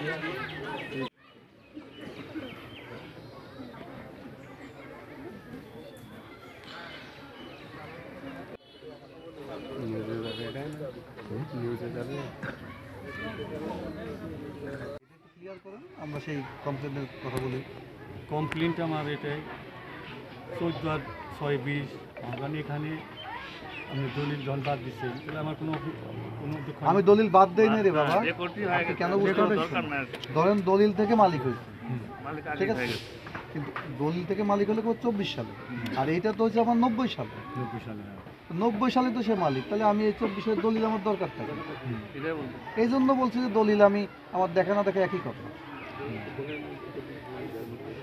Clear করুন, আমরা সেই কমপ্লেনের কথা বলি। কমপ্লেনটা আমার এটাই 14/6/20 আমি এখানে আমি দলিল যখন বাদ দিচ্ছি তাহলে আমার কোনো দুঃখ আমি দলিল বাদ দেই না রে বাবা, আপনি কেন বুঝতে পারছেন? ধরেন দলিল থেকে মালিক হয়েছে, ঠিক আছে, কিন্তু দলিল থেকে মালিক হলে 24 সালে, আর এইটা তো হচ্ছে আমার 90 সালে। 90 সালে তো সে মালিক, তাহলে আমি এই 24-এর দলিল আমার দরকার থাকে। এই জন্য বলছি যে দলিল আমি আমার দেখা না দেখা একই কথা।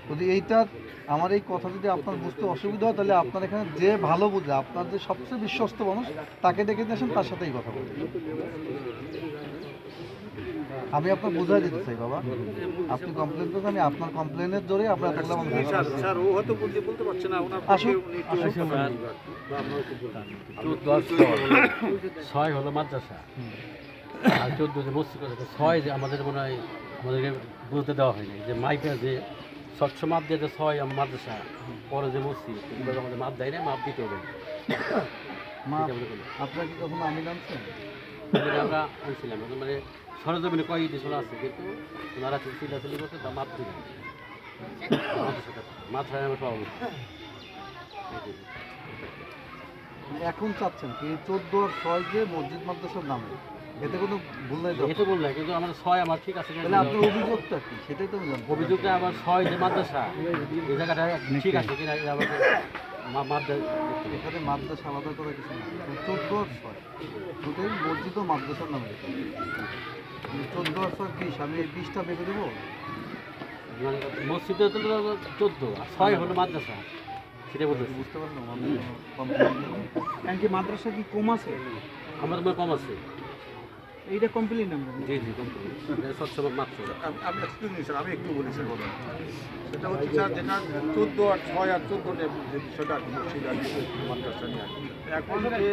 যদি এইটা আমার এই কথা যদি আপনার বুঝতে অসুবিধা হয়, তাহলে আপনার এখানে যে ভালো বুঝে, আপনার যে সবচেয়ে বিশ্বস্ত মানুষ তাকে ডেকে নিয়ে আসেন, তার সাথেই কথা বলবেন। আমি আপনার বুঝাই দিতে চাই বাবা, আপনি কমপ্লেন করেন, আমি আপনার কমপ্লেনের জোরে আপনার দেখলাম ও হয়তো বলতে পারছে না। আসুন 6 হলো মাদ্রাসা আর 14 যে মসজিদ, 6 যে আমাদের মনে হয় আমাদেরকে বলতে দেওয়া হয়নি যে মাইকে যে স্বচ্ছ মাপ দিয়ে 6 আমার মাদ্রাসা, পরে যে মসজিদ আমাদের মাপ দেয় না, মাপ দিতে হবে। আপনার কি কখনো আমি নামছেন? আমরা আনছিলাম মানে সরজমিনে কয়েক দিন আছে, কিন্তু ওনারা চিল্লাচিল্লি করতে তা মাপ দিলেন মাথায় আমরা পাবো। এখন চাচ্ছেন কি 14 আর 6 যে মসজিদ মাদ্রাসার নামে, এতে কোনো ভুল নাই তো? এতে বললাম, কিন্তু আমার 6 আমার ঠিক আছে। তাহলে আপনার অভিযোগটা কি সেটাই তো আমি জানবো। অভিযোগটা আবার 6 যে মাদ্রাসা এই জায়গাটা ঠিক আছে কিনা আমাকে এখানে মাদ্রাসা আলাদা করা কিছু না, 14 আর 6 দুটোই মসজিদ ও মাদ্রাসার নামে। 14 আর 6 20, আমি এই 20টা ভেবে দেবো। মসজিদে তো 14 আর 6 হলো মাদ্রাসা, সেটা বলতে বুঝতে পারলাম। আমি কি মাদ্রাসা কি কম আছে? আমাদের মনে কম আছে। এইটা কমপ্লেন নাম্বার? জি জি কমপ্লিট, স্বচ্ছ মাত্র। আমি আমি একটু বলি স্যার, বলুন। সেটা হচ্ছে স্যার, যেটা 14 আর 6 আর 14 যে বিষয়টা ছিল মাদ্রাসা নিয়ে, এখন যে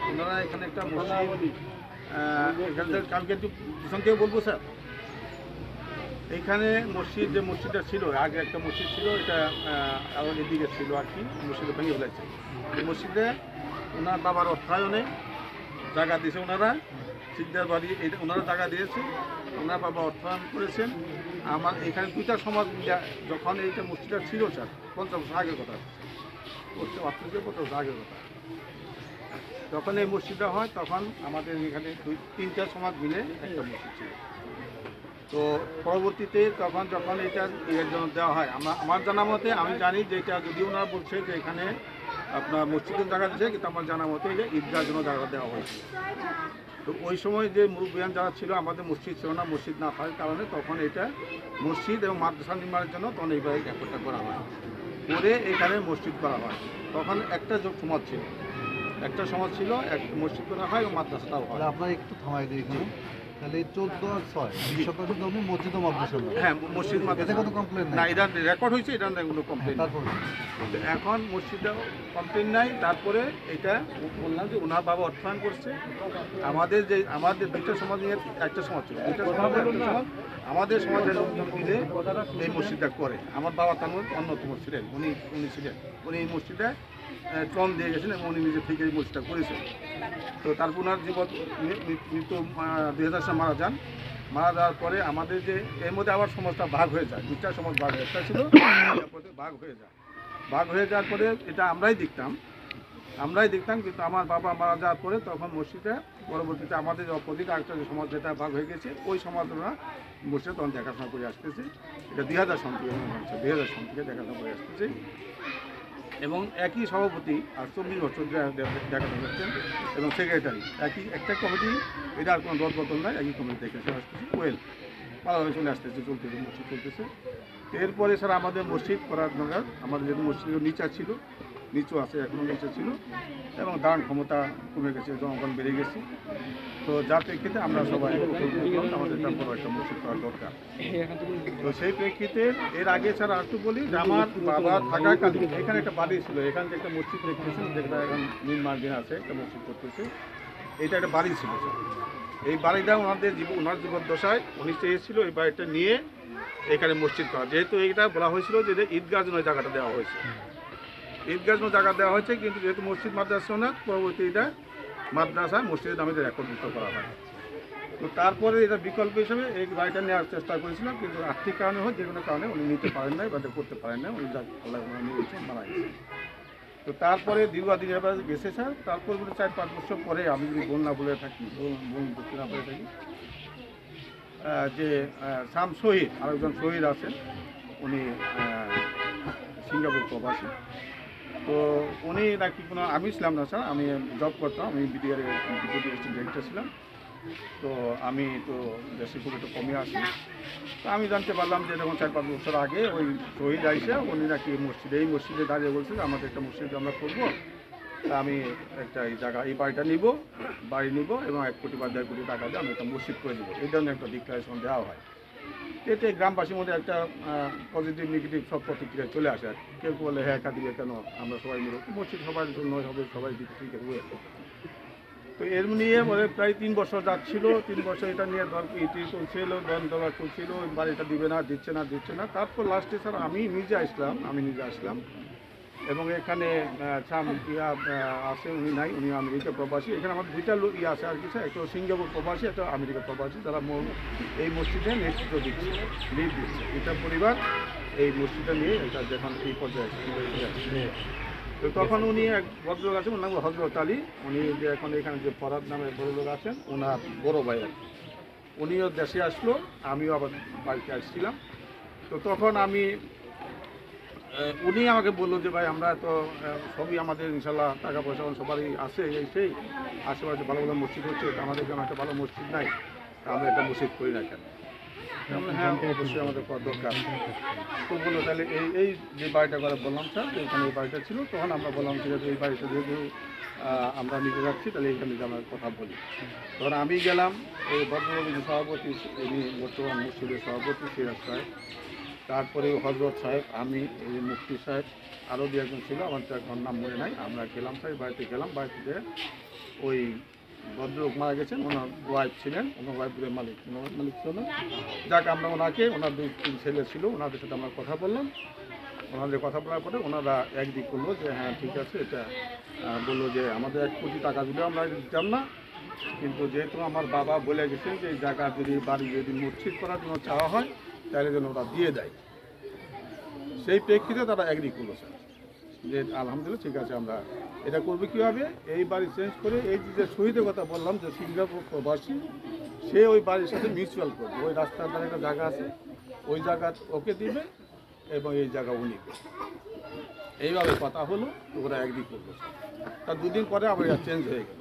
ওনারা এখানে একটা মসজিদ, এখানে কালকে একটু পিছন থেকে বলবো স্যার, এইখানে মসজিদ যে মসজিদটা ছিল আগে একটা মসজিদ ছিল, এটা আমাদের দিকে ছিল আর কি, মসজিদে ভেঙে ফেলেছে। এই মসজিদে ওনার বাবার অর্থায়নে জায়গা দিয়েছে ওনারা, সিদ্ধার বাড়ি এটা ওনারা জায়গা দিয়েছে, ওনার বাবা অর্থায়ন করেছেন। আমার এখানে 2টা সমাজ যখন এইটা মসজিদটা ছিল স্যার 50 বছর আগের কথা, 50 বছর আগের কথা, যখন এই মসজিদটা হয় তখন আমাদের এখানে 2-3টা সমাজ মিলে একটা মসজিদ ছিল। তো পরবর্তীতে তখন যখন এটা এর জন্য দেওয়া হয়, আমার জানা মতে আমি জানি যে এটা যদিও ওনারা বলছে যে এখানে আপনার মসজিদের জায়গা দিয়েছে, কিন্তু আমার জানা মতে এটা ঈদগার জন্য জায়গা দেওয়া হয়েছে। তো ওই সময় যে মুরব্বিয়ান যারা ছিল, আমাদের মসজিদ ছিল না, মসজিদ না থাকার কারণে তখন এটা মসজিদ এবং মাদ্রাসা নির্মাণের জন্য তখন এইভাবে একত্রটা করা হয়, করে এখানে মসজিদ করা হয়। তখন একটা সমাজ ছিল, এক মসজিদ করা হয় এবং মাদ্রাসাটাও হয়। আপনার একটু থামাই দিই এখানে, তাহলে 14 আর 6 শতাংশ জমি মসজিদ ও মাদ্রাসা। হ্যাঁ, মসজিদ মাদ্রাসা কোনো কমপ্লেন না, এটা রেকর্ড হয়েছে, এটা কোনো কমপ্লেন। তারপর এখন মসজিদটাও কমপ্লেন নাই। তারপরে এটা বললাম যে ওনার বাবা অর্থায়ন করছে। আমাদের 2টা সমাজ নিয়ে একটা সমাজ ছিল, 2টা সমাজ একটা সমাজ, আমাদের সমাজের লোকজন মিলে এই মসজিদটা করে। আমার বাবা তার মধ্যে অন্যতম ছিলেন, উনি ছিলেন, উনি এই মসজিদে ট্রন দিয়ে গেছেন এবং উনি নিজে থেকে এই মসজিদটা করেছেন। তো তারপর ওনার জীবন মৃত্যু 2000 সালে মারা যাওয়ার পরে আমাদের যে এর মধ্যে আবার সমাজটা ভাগ হয়ে যায়, 2টা সমাজ ভাগ হয়ে, একটা ছিল ভাগ হয়ে যাওয়ার পরে এটা আমরাই দেখতাম, কিন্তু আমার বাবা মারা যাওয়ার পরে তখন মসজিদে পরবর্তীতে আমাদের অপোজিট আরেকটা যে সমাজ যেটা ভাগ হয়ে গেছে, ওই সমাজরা মসজিদে তখন দেখাশোনা করে আসতেছে। এটা 2000 সাল থেকে দেখাশোনা করে আসতেছে এবং একই সভাপতি আর 24 বছর দেখাশোনা করছেন এবং সেক্রেটারি একটা কমিটি, এটা আর কোনো দলবদল নাই, একই কমিটি দেখে আসতেছে। ভালোভাবে চলে আসতেছে, মসজিদ চলতেছে। এরপরে স্যার আমাদের মসজিদ করার দরকার, আমাদের যেহেতু মসজিদের নিচু আছে, এখনও নিচু ছিল এবং দাঁড়ান ক্ষমতা কমে গেছে, জনগণ বেড়ে গেছে। তো যার প্রেক্ষিতে আমরা সবাই আমাদের বড় একটা মসজিদ করার দরকার। তো সেই প্রেক্ষিতে এর আগে স্যার আর একটু বলি যে আমার বাবা থাকাকালীন এখানে একটা বাড়ি ছিল, এখান থেকে একটা মসজিদ দেখতেছেন, যেটা এখন নির্মাণাধীন আছে, একটা মসজিদ করতেছে। এটা একটা বাড়ি ছিল স্যার, এই বাড়িটা ওনার জীবদ্দশায় উনি চেয়েছিল এই বাড়িটা নিয়ে এখানে মসজিদ করা, যেহেতু এইটা বলা হয়েছিল যে ঈদগাহ জন্য জায়গাটা দেওয়া হয়েছে, ঈদগাহ জন্য জায়গা দেওয়া হয়েছে, কিন্তু যেহেতু মসজিদ মাদ্রাসা না, পরবর্তী এটা মাদ্রাসা মসজিদের নামে একত্রিত করা হয়। তো তারপরে এটা বিকল্প হিসেবে এই বাড়িটা নেওয়ার চেষ্টা করেছিলাম, কিন্তু আর্থিক কারণে হোক যে কোনো কারণে উনি নিতে পারেন নাই বা করতে পারেন না, উনি আল্লাহ নিয়েছেন, মারা গেছে। তো তারপরে দীর্ঘদিন এবার গেছে স্যার, তারপর 4-5 বছর পরে আমি যদি বল না বলে থাকি, বল করতে না বলে থাকি, যে শাম শহীদ আরেকজন শহীদ আছেন, উনি সিঙ্গাপুর প্রবাসী। তো উনি নাকি কোনো, আমি ছিলাম না স্যার, আমি জব করতাম, আমি বিডিআর ডেপুটি ডিরেক্টর ছিলাম। তো আমি তো দেশে খুব একটু কমে আসি। তো আমি জানতে পারলাম যে যখন 4-5 বছর আগে ওই শহীদ আইসা উনি নাকি এই মসজিদে দাঁড়িয়ে বলছে যে আমাদের একটা মসজিদ আমরা করবো, তা আমি একটা এই জায়গা এই বাড়িটা নিব, বাড়ি নিব এবং 1 কোটি বা 1.5 কোটি টাকা দিয়ে আমি একটা মসজিদ করে দেবো, এই ধরনের একটা ডিক্লারেশন দেওয়া হয়। এতে গ্রামবাসীর মধ্যে একটা পজিটিভ নেগেটিভ সব প্রতিক্রিয়া চলে আসে। আর কেউ বলে হ্যাঁ একা দিবে কেন, আমরা সবাই মিলে মসজিদ সবার জন্য হবে, সবাই দিতে ঠিক আছে। তো এর নিয়ে প্রায় 3 বছর যাচ্ছিল, 3 বছর এটা নিয়ে ইটি চলছিল, দলা চলছিল, বাড়িটা দিবে না, দিচ্ছে না। তারপর লাস্টে স্যার আমি নিজে আসলাম এবং এখানে আছে, উনি নাই, উনি আমেরিকা প্রবাসী। এখানে আমার 2টা লোক আছে আর কি স্যার, একটা সিঙ্গাপুর প্রবাসী, একটা আমেরিকা প্রবাসী, যারা এই মসজিদে নেতৃত্ব দিচ্ছে, লিড দিচ্ছে। এটা পরিবার এই মসজিদটা নিয়ে এটা যখন এই পর্যায়ে তো তখন উনি এক ভদ্রলোক আছেন, ওনার নাম হজরত আলী, উনি যে এখন এখানে যে ফরাদ নামে ভদ্রলোক আছেন, ওনার বড় ভাই আর কি। উনিও দেশে আসলো, আমিও আবার বাড়িতে আসছিলাম। তো তখন উনি আমাকে বললো যে ভাই আমরা তো সবই আমাদের ইনশাল্লাহ টাকা পয়সা সবারই আছে, সেই আশেপাশে ভালো ভালো মসজিদ হচ্ছে, আমাদের গ্রামে একটা ভালো মসজিদ নাই, তা আমরা একটা মসজিদ করি না কেন? হ্যাঁ অবশ্যই আমাদের করা দরকার। তো বললো তাহলে এই যে বাড়িটা করে বললাম স্যার, এখানে এই বাড়িটা ছিল, তখন আমরা বললাম ঠিক আছে এই বাড়িটা যেহেতু আমরা নিতে যাচ্ছি, তাহলে এইখানে আমরা কথা বলি। তখন আমি গেলাম, এই ভদ্রলোকের যে সভাপতি, ইনি বর্তমান মসজিদের সভাপতি সিরাজ সাহেব, তারপরে হজরত সাহেব, আমি এই মুফতি সাহেব, আরও 2-1 ছিল, আমার তো এখন নাম মনে নাই। আমরা গেলাম স্যার, বাড়িতে গেলাম, বাড়িতে ওই ভদ্রলোক মারা গেছেন, ওনার ওয়াইফ ছিলেন, ওনার ওয়াইফের মালিক ছিল না, যাক আমরা ওনাকে, ওনার 2-3 ছেলে ছিল, ওনাদের সাথে আমরা কথা বললাম। ওনাদের কথা বলার পরে ওনারা একদিক করলো যে হ্যাঁ ঠিক আছে, এটা বললো যে আমাদের 1 কোটি টাকা দিলেও আমরা দিতাম না, কিন্তু যেহেতু আমার বাবা বলে গেছেন যে এই জায়গা যদি বাড়ি যদি মসজিদ করার জন্য চাওয়া হয় তাহলে যেন ওরা দিয়ে দেয়। সেই প্রেক্ষিতে তারা এগ্রি করলো স্যার, যে আলহামদুলিল্লাহ ঠিক আছে, আমরা এটা করবো কীভাবে, এই বাড়ি চেঞ্জ করে এই যে শহীদের কথা বললাম যে সিঙ্গাপুর প্রবাসী, সে ওই বাড়ির সাথে মিউচুয়াল করবে, ওই রাস্তার ধারে একটা জায়গা আছে, ওই জায়গা ওকে দিবে এবং এই জায়গা উনি করবে। এইভাবে কথা হলো, ওরা এগ্রি করলো। তার 2 দিন পরে আবার এটা চেঞ্জ হয়ে গেল,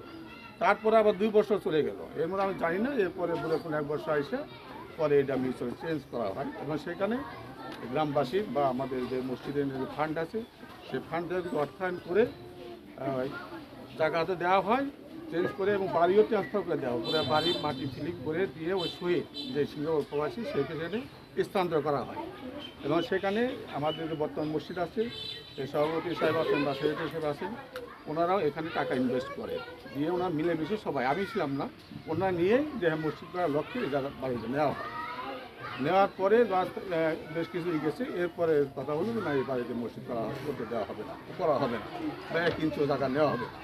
তারপরে আবার 2 বছর চলে গেল। এর মধ্যে আমি জানি না, এরপরে বলে কোনো 1 বছর এসে পরে এটা মিউচুয়াল চেঞ্জ করা হয় এবং সেখানে গ্রামবাসীর বা আমাদের যে মসজিদের যে ফান্ড আছে, সেই ফান্ডটা অর্থায়ন করে জায়গাতে দেওয়া হয়, চেঞ্জ করে এবং বাড়িও ট্রান্সফার করে দেওয়া হয়, পুরো বাড়ির মাটি ফিলিং করে দিয়ে ওই শহীদ যে সিঙ্গাপুর প্রবাসী সেখানে স্থানান্তর করা হয়। এবং সেখানে আমাদের যে বর্তমান মসজিদ আছে, সেই সভাপতি সাহেব আছেন বা সেক্রেটারি সাহেব আছেন, ওনারাও এখানে টাকা ইনভেস্ট করে দিয়ে ওনারা মিলেমিশে সবাই, আমি ছিলাম না, ওনারা নিয়ে যে মসজিদ করার লক্ষ্যে এই জায়গা বাড়িতে নেওয়া হয়। নেওয়ার পরে বেশ কিছু গেছে, এরপরে কথা হলো যে না এই বাড়িতে মসজিদ করতে দেওয়া হবে না, করা হবে না, বা 1 ইঞ্চিও জায়গা নেওয়া হবে না,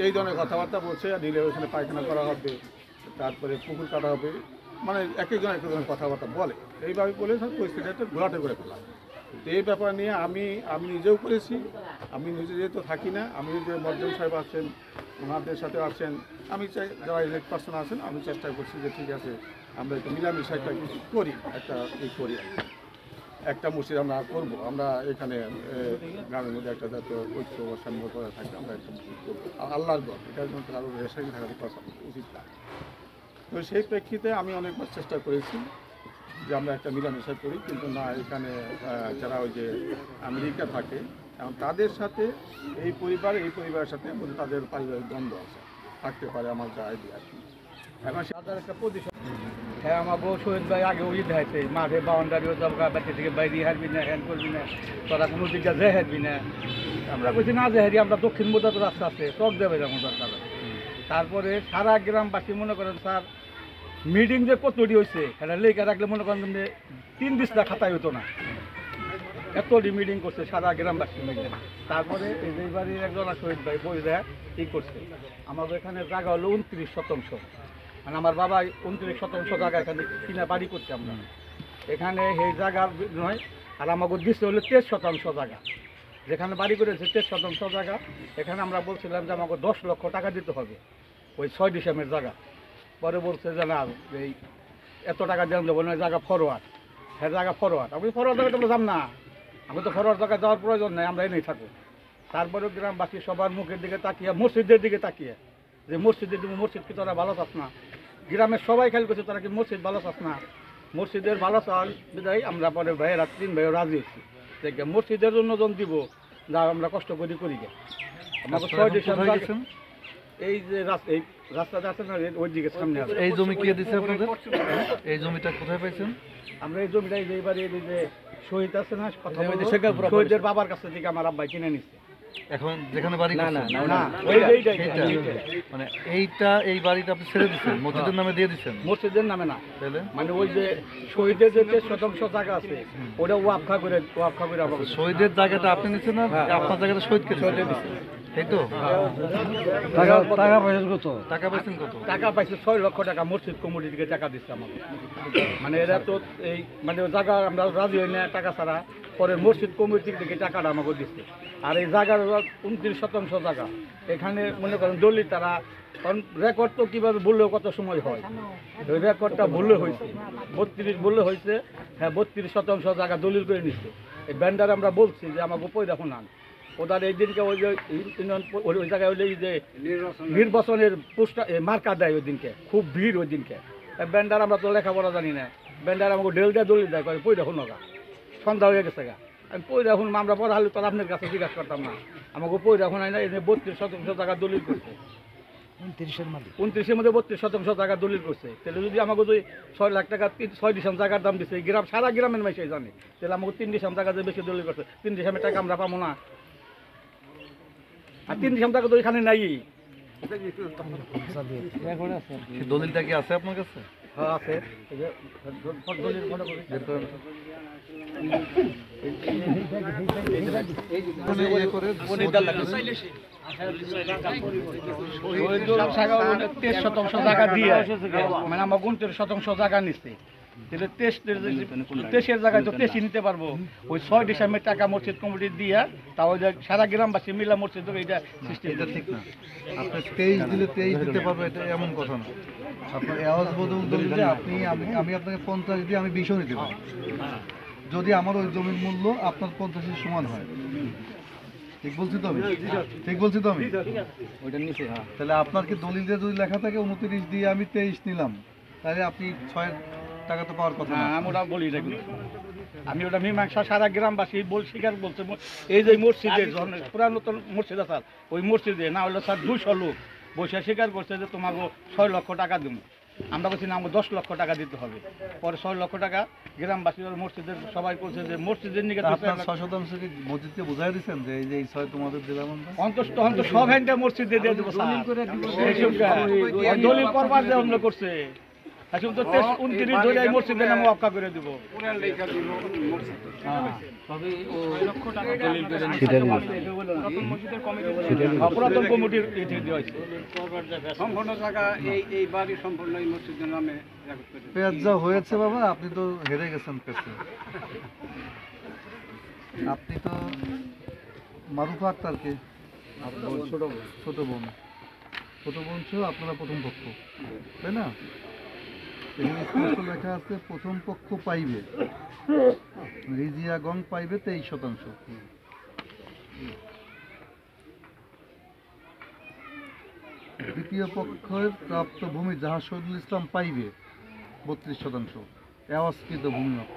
এই ধরনের কথাবার্তা বলছে। নিলে ওখানে পায়খানা করা হবে, তারপরে পুকুর কাটা হবে, মানে এক একজন কথাবার্তা বলে, এইভাবে বলে সব পরিস্থিতিটা ঘোলাটে করে ফেলা। তো এই ব্যাপার নিয়ে আমি নিজেও করেছি, আমি নিজে যেহেতু থাকি না, আমি যে মর্জন সাহেব আছেন, ওনাদের সাথে আছেন, আমি চাই যারা ইলেক্ট পার্সন আছেন, আমি চেষ্টা করছি যে ঠিক আছে আমরা একটু মিলামিশা একটা কিছু করি, একটা মসজিদ আমরা করবো, আমরা এখানে গ্রামের মধ্যে একটা যাতে ঐক্য বা সম্ভব করে থাকে, আমরা একটা মসজিদ করবো, আল্লাহর ঘর, এটার জন্য আরও রেশারি থাকা উচিত না। তো সেই প্রেক্ষিতে আমি অনেকবার চেষ্টা করেছি যে আমরা একটা মিলামিশা করি, কিন্তু না, এখানে যারা ওই যে আমেরিকা থাকে এবং তাদের সাথে এই পরিবারের সাথে তাদের পারিবারিক দ্বন্দ্ব আছে, থাকতে পারে আমার যা আইডিয়া আর কি। এখন তাদের একটা পজিশন, হ্যাঁ আমার বউ শহীদ ভাই আগে ওই দেখাইছে মাঠে বাউন্ডারিও দরকার, বাচ্চা থেকে বাইরে হারবি না, হ্যান করবি না, তোরা কোনো দিকটা যে হারবি না। আমরা বলছি না যে হারি, আমরা দক্ষিণ মোদা তো রাস্তা আছে, টক দেবে যেমন দরকার। তারপরে সারা গ্রামবাসী মনে করেন স্যার মিটিং যে কতটি হয়েছে এটা লেখা রাখলে মনে করেন যে 3 দিস্তা খাতায় হতো না, এতটি মিটিং করছে সারা গ্রামবাসী মিলে। তারপরে এই যে বাড়ির একজন শহীদ ভাই বই দেয় ঠিক করছে, আমাদের এখানে জায়গা হলো 29%, মানে আমার বাবা 29% জায়গা এখানে কিনা বাড়ি করছে আমরা এখানে, এই জায়গা নয়। আর আমাকে দিচ্ছে হলো 23% জায়গা, যেখানে বাড়ি করেছে 23% জায়গা, এখানে আমরা বলছিলাম যে আমাকে 10 লক্ষ টাকা দিতে হবে ওই 6 ডিসেম্বরের জায়গা। পরে বলছে যে না এই এত টাকা দেওয়া যাবো না, জায়গা ফরওয়ার্ড, হ্যাঁ জায়গা ফরওয়ার্ড। আমি ফরওয়ার্ড জায়গাটা আমরা যাম না, আমি তো ফরওয়ার্ড জায়গায় যাওয়ার প্রয়োজন নেই, আমরা এনেই থাকবো। তারপরে গ্রামবাসী সবার মুখের দিকে তাকিয়ে, মসজিদের দিকে তাকিয়ে, যে মসজিদে তুমি মসজিদ কি তোরা ভালো চাস না, গ্রামের সবাই খেয়াল করছে তারা কি মসজিদ ভালো চাস না, মসজিদের ভালো চাল বিদায় আমরা পরে ভাইয়েরা 3 ভাইও রাজি হচ্ছি দেখে মসজিদের জন্য জন দিব যা আমরা কষ্ট করি করি গে। আমাকে 6 ডিসেম্বর এই যে এই রাস্তাটা আছে না ওই দিকে সামনে আছে। এই জমি কে দিছে আপনাদের? এই জমিটা কোথায় পাইছেন? আমরা এই জমিটা এইবারে এই যে শহীদ আছে না কথা বলতে, শহীদের বাবার কাছ থেকে আমার আব্বাই কিনে নিচ্ছে। এখন যেখানে বাড়ি না করছেন? না না এইটা মানে এই বাড়িটা আপনি ছেড়ে দিচ্ছেন, মসজিদের নামে দিয়ে দিচ্ছেন? মসজিদের নামে না, তাহলে মানে ওই যে শহীদের যে 23% জায়গা আছে ওটা ওয়াকফা করে আমাকে। শহীদের জায়গাটা আপনি নিচ্ছেন না, আপনার জায়গাটা শহীদকে দিচ্ছেন, তাই তো? টাকা পাইছেন কত? টাকা পাইছেন কত? টাকা পাইছে 6 লক্ষ টাকা, মসজিদ কমিটি থেকে টাকা দিচ্ছে আমাকে। মানে এরা তো এই মানে জায়গা আমরা রাজি হই না টাকা ছাড়া, পরে মসজিদ কমিটি থেকে টাকাটা আমাকে দিচ্ছে। আর এই জায়গার 29% জায়গা, এখানে মনে করেন দলিল তারা রেকর্ড তো কীভাবে বললেও কত সময় হয়, ওই রেকর্ডটা ভুলে হয়েছে 32 বললে হয়েছে, হ্যাঁ 32% জায়গা দলিল করে নিচ্ছে। এই ব্যান্ডার আমরা বলছি যে আমাকে পয় দেখুন না, ওদের এই দিনকে ওই যে ওই জায়গায় ওই যে নির্বাচনের পোস্টার মার্কা দেয় ওই দিনকে, খুব ভিড় ওই দিনকে। ব্যান্ডার আমরা তো লেখাপড়া জানি না, ব্যান্ডার আমাকে ডেল দেয় দলিল দেয়, পই দেখুন গা সন্ধ্যা হয়ে গেছে গা, আমি পই দেখুন আমরা পড়া হলে তো আপনার কাছে জিজ্ঞাসা করতাম না, আমাকে পই দেখুন হয় না। এই 32% জায়গা দলিল করছে, 29-এর মধ্যে 32% জায়গা দলিল করছে। তাহলে যদি আমাকে যদি 6 লাখ টাকা 6 ডিসেম্বর জায়গার দাম দিচ্ছে, গ্রাম সারা গ্রামের মানুষই জানে, তাহলে আমাকে 3 ডিসেম্বর জায়গা যে বেশি দলিল করছে, 3 ডিসেম্বর টাকা আমরা পাবো না। আর 3 ডিসেম্বর টাকা তো এখানে নাই। দলিলটা কি আছে আপনার কাছে? হ্যাঁ আছে, এই যে দলিল মনে করি জায়গা দিয়ে মানে আমার 29% জায়গা নিচ্ছে, তাহলে 23-এর জায়গায় তো 23 নিতে পারবো। ওই 6 ডিসেম্বর টাকা মসজিদ কমিটি দিয়ে তাও সারা গ্রামবাসী মিলা মসজিদ এইটা সিস্টেম। এটা ঠিক না, আপনি 23 দিলে 23 দিতে পারবো, এটা এমন কথা না। আপনার আওয়াজ বদল দলিলে আপনি আমি আপনাকে 50 দিয়ে আমি 20 নিতে পারি, যদি আমার ওই জমির মূল্য আপনার 50-এর সমান হয়। ঠিক বলছি তো আমি? ঠিক বলছি তো আমি? ওইটা নিচে হ্যাঁ। তাহলে আপনার কি দলিলে যদি লেখা থাকে 29 দিয়ে আমি 23 নিলাম, তাহলে আপনি 6 টাকা তো পাওয়ার কথা না। আমি ওটা বলি এগুলো, আমি ওটা মীমাংসা সারা গ্রামবাসী স্বীকার বলছে। এই যে মসজিদের পুরানতন মসজিদ আছে ওই মসজিদে না হলে স্যার 200 লোক বসে স্বীকার করছে যে তোমাকে 6 লক্ষ টাকা দেবো। আমরা বলছি না, আমাকে 10 লক্ষ টাকা দিতে হবে। পরে 6 লক্ষ টাকা গ্রামবাসী মসজিদের সবাই করছে যে মসজিদের নিকে 6% কি মসজিদকে বুঝাই দিচ্ছেন যে এই যে এই 6 তোমাদের দিলাম আমরা? অন্ত সব হ্যান্ডে মসজিদে দিয়ে দেবো দলিল করবার যে অন্য করছে। এখন তো 29 ধরে এই মসজিদের নামে ওয়াক্ফ করে দেব। পুরাতন কমিটির সম্পূর্ণ জায়গা এই বাড়ি সম্পূর্ণ এই মসজিদের নামে পেঁয়াজ যা হয়েছে বাবা, আপনি তো হেরে গেছেন পেছে। আপনি তো মারুফা আক্তারকে ছোট বোন ছিল, আপনারা প্রথম পক্ষ, তাই না? এখানে স্পষ্ট লেখা আছে প্রথম পক্ষ পাইবে, রিজিয়া গং পাইবে 23%, দ্বিতীয় পক্ষের প্রাপ্ত ভূমি যাহা শহীদুল ইসলাম পাইবে 32%, এওয়াজকৃত ভূমি মাত্র।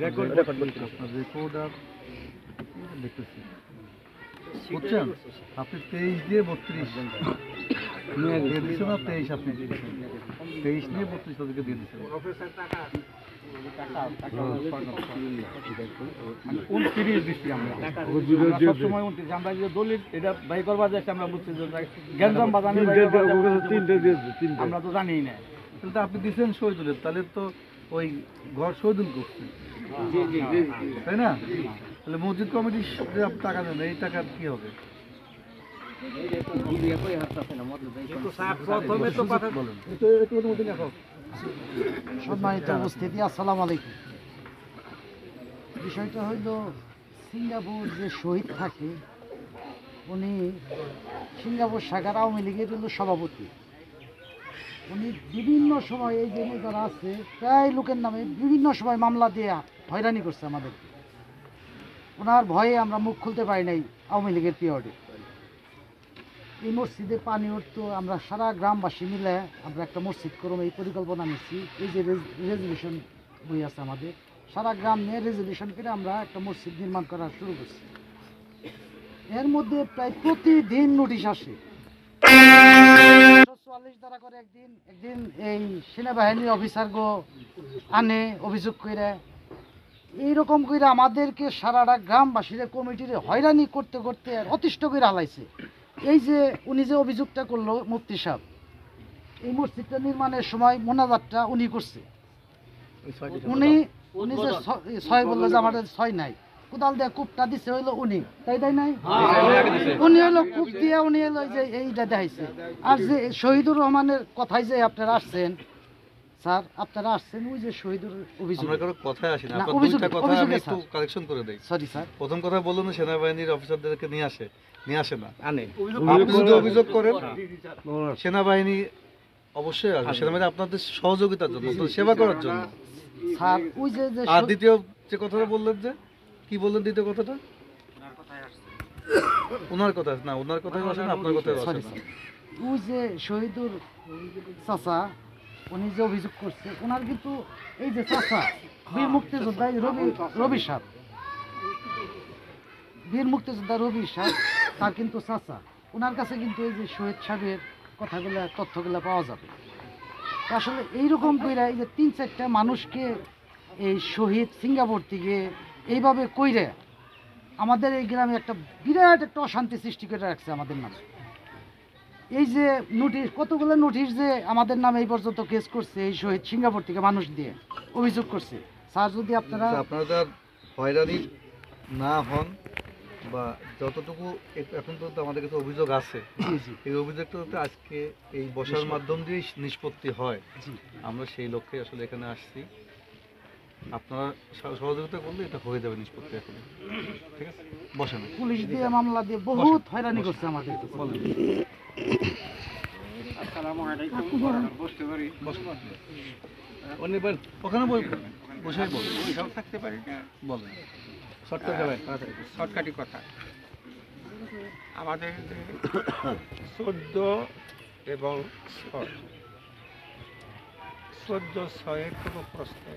রেকর্ড আর দেখতেছি, বুঝছেন? আপনি 23 দিয়ে 32 দিয়ে দিচ্ছেন না, 23 আপনি 23 নিয়ে 32 তাদেরকে দিয়ে দিচ্ছেন। মানে 29 দিচ্ছি আমরা সবসময় 29 আমরা যে দলিল এটা বাই করবার যাচ্ছে আমরা বুঝছি যে গ্যাঞ্জাম বাজানে আমরা তো জানি না। তাহলে তো আপনি দিচ্ছেন শহীদুলের, তাহলে তো ওই ঘর শহীদুল করছে, তাই না? তাহলে মসজিদ কমিটি যে আপনি টাকা দেন, এই টাকার কি হবে? সম্মানিত উপস্থিতি, আসসালামু আলাইকুম। বিষয়টা হইল সিঙ্গাপুর যে শহীদ থাকে উনি সিঙ্গাপুর শাখার আওয়ামী লীগের হলো সভাপতি। উনি বিভিন্ন সময় এই যে যারা আছে প্রায় লোকের নামে বিভিন্ন সময় মামলা দিয়ে হয়রানি করছে আমাদেরকে। ওনার ভয়ে আমরা মুখ খুলতে পারি নাই আওয়ামী লীগের পিরিয়ডে। এই মসজিদে পানি উঠতো, আমরা সারা গ্রামবাসী মিলে আমরা একটা মসজিদ করব এই পরিকল্পনা নিচ্ছি। এই যে রেজলিউশন বই আছে আমাদের, সারা গ্রাম নিয়ে রেজলিউশন করে আমরা একটা মসজিদ নির্মাণ করা শুরু করছি। এর মধ্যে প্রায় প্রতিদিন নোটিশ আসে, 144 ধারা করে একদিন এই সেনাবাহিনী অফিসারগো আনে অভিযোগ করে, এইরকম করে আমাদেরকে সারাটা গ্রামবাসীরা কমিটির হয়রানি করতে করতে অতিষ্ঠ করে হালাইছে। এই যে উনি যে অভিযোগটা করলো মুফতি সাহেব, এই মসজিদটা নির্মাণের সময় মোনাজাতটা উনি করছে। উনি যে ছয় বললো যে আমাদের ছয় নাই, কোদাল দিয়ে কূপটা দিছে হইলো উনি, তাই নাই? উনি হলো কূপ দিয়ে উনি হলো যে এইটা দেখাইছে। আর যে শহীদুর রহমানের কথাই যে আপনারা আসছেন স্যার, আপনারা আসছেন ওই যে শহীদুর অভিযোগ, আমরা কোনো কথায় আসি না, না, আপনার অভিযোগ- দুইটা কথা আমি অভিযোগে একটু স্যার। কালেকশন করে দেই। Sorry sir. প্রথম কথা বললেন যে সেনাবাহিনীর অফিসারদেরকে নিয়ে আসে না। আনে আপনি যদি অভিযোগ করেন, সেনাবাহিনী অবশ্যই আসবে। সেনাবাহিনী আপনাদের সহযোগিতার জন্য, আপনাদের সেবা করার জন্য। স্যার ওই যে যে আর দ্বিতীয় যে কথাটা বললেন, যে কি বললেন দ্বিতীয় কথাটা? ওনার কথা না, ওনার কথাই আসে না, আপনার কথাই আসে সরি না। স্যার, ওই যে শহীদুর চাচা উনি যে অভিযোগ করছে, ওনার কিন্তু এই যে চাচা বীর মুক্তিযোদ্ধা এই রবি সাহেব, বীর মুক্তিযোদ্ধা রবি সাহেব, তার কিন্তু চাচা, ওনার কাছে কিন্তু এই যে শহীদ সাহেবের কথাগুলো তথ্যগুলো পাওয়া যাবে। তো আসলে এইরকম করে এই যে 3-4টা মানুষকে এই শহীদ সিঙ্গাপুর থেকে এইভাবে কইরে আমাদের এই গ্রামে একটা বিরাট একটা অশান্তি সৃষ্টি করে রাখছে আমাদের নামে। এই যে নোটিশ, কতগুলো নোটিশ যে আমাদের নামে এই পর্যন্ত কেস করছে এই শহীদ সিঙ্গাপুর থেকে মানুষ দিয়ে অভিযোগ করছে। স্যার যদি আপনারা আপনারা যার হয়রানি না হন, বা যতটুকু এখন পর্যন্ত আমাদের কাছে অভিযোগ আছে, জি জি এই অভিযোগটা যাতে আজকে এই বসার মাধ্যম দিয়েই নিষ্পত্তি হয়, জি আমরা সেই লক্ষ্যে আসলে এখানে আসছি। আপনারা সহযোগিতা করলে এটা হয়ে যাবে নিষ্পত্তি এখন। ঠিক আছে, বসেন। পুলিশ দিয়ে মামলা দিয়ে বহুত হয়রানি করছে আমাদের। ওখানে বসে থাকতে পারি না, বলেন। শর্টকাটি কথা। আমাদের 14 এবং 6 14-6 কোনো প্রশ্নে